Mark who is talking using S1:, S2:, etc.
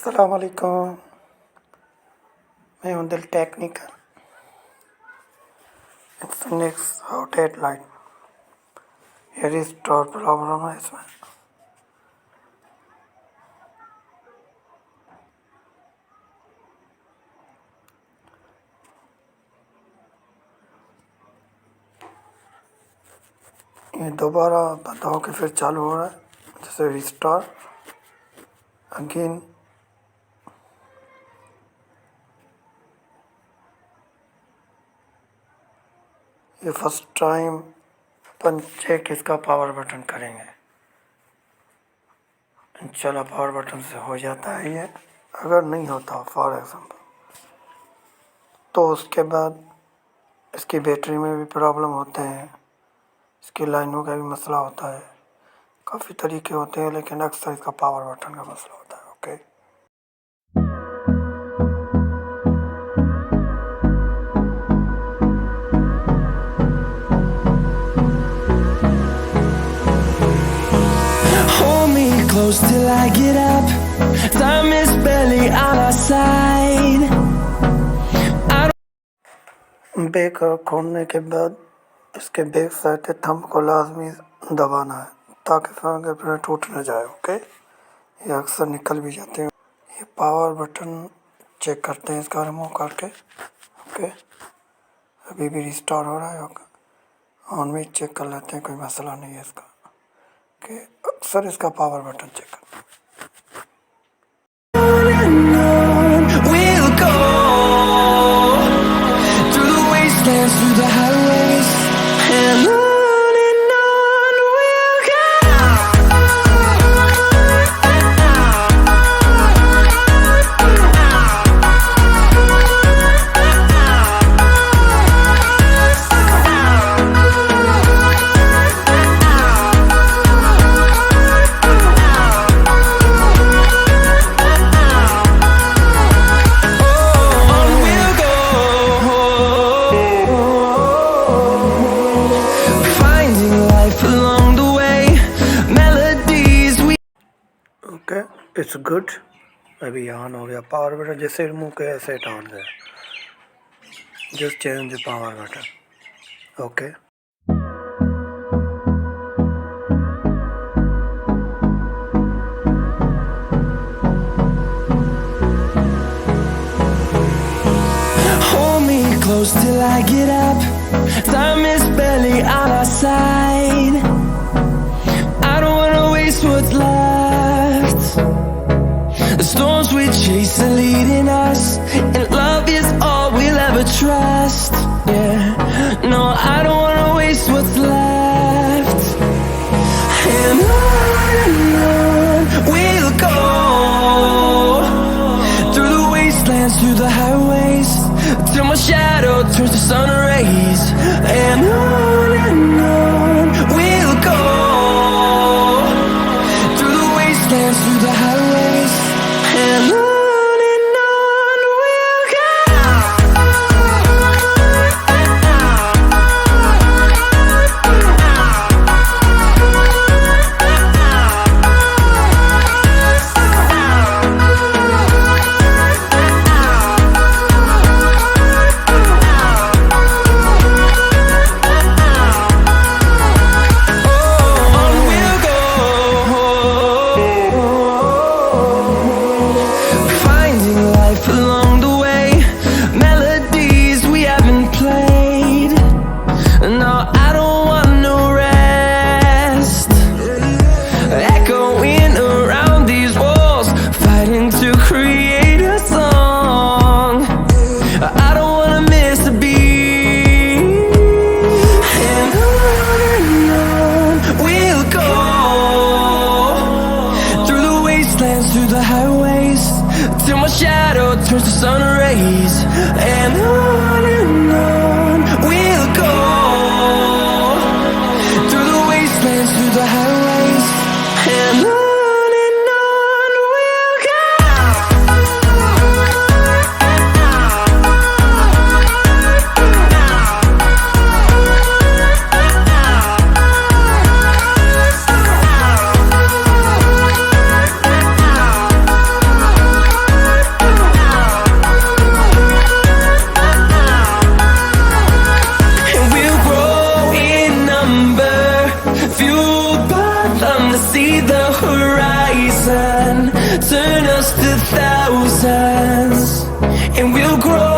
S1: अस्सलाम वालेकुम। मैं हूं दिल टेक्निकल। इन्फिनिक्स हॉट लाइट ये रिस्टोर प्रॉब्लम है इसमें। ये दोबारा बंद होकर फिर चालू हो रहा है, जैसे रिस्टोर अगेन। ये फर्स्ट टाइम अपन चेक इसका पावर बटन करेंगे। इंशाल्लाह पावर बटन से हो जाता है ये। अगर नहीं होता फॉर एग्जांपल तो उसके बाद इसकी बैटरी में भी प्रॉब्लम होते हैं, इसकी लाइनों का भी मसला होता है। काफ़ी तरीके होते हैं, लेकिन अक्सर इसका पावर बटन का मसला होता है। Okay,
S2: close till I get up. Time is barely on our side.
S1: Back खोलने के बाद इसके बैक साइड के थंब को लाजमी दबाना है ताकि फिंगरप्रिंट टूट न जाए। ओके, ये अक्सर निकल भी जाते हैं। ये पावर बटन चेक करते हैं इसका रिमूव करके। ओके, अभी भी रिस्टोर हो रहा है। ऑन में चेक कर लेते हैं, कोई मसला नहीं है इसका। ओके, अक्सर इसका पावर बटन चेक करते हैं।
S2: We'll go through the wastelands, through the highways, and on we'll go.
S1: Okay, it's good. अभी ऑन हो गया पावर बटन। जैसे रिमूव किया ऐसे ऑन गया। Just change the power button. Okay,
S2: Hold me close till I get up. Time is barely on our side. I don't wanna waste what's left. The storms we chase are leading us, and love is all we'll ever trust. Yeah, no, I don't wanna waste what's left. And on we'll go through the wastelands, through the highways, till my shadow turns to sun rays. And on we'll go through the wastelands, through the highways, and on we'll go. Through the highways, till my shadow turns to sun rays. And on we'll go through the wastelands, through the highways, and on we'll go. just the thousands, and we'll grow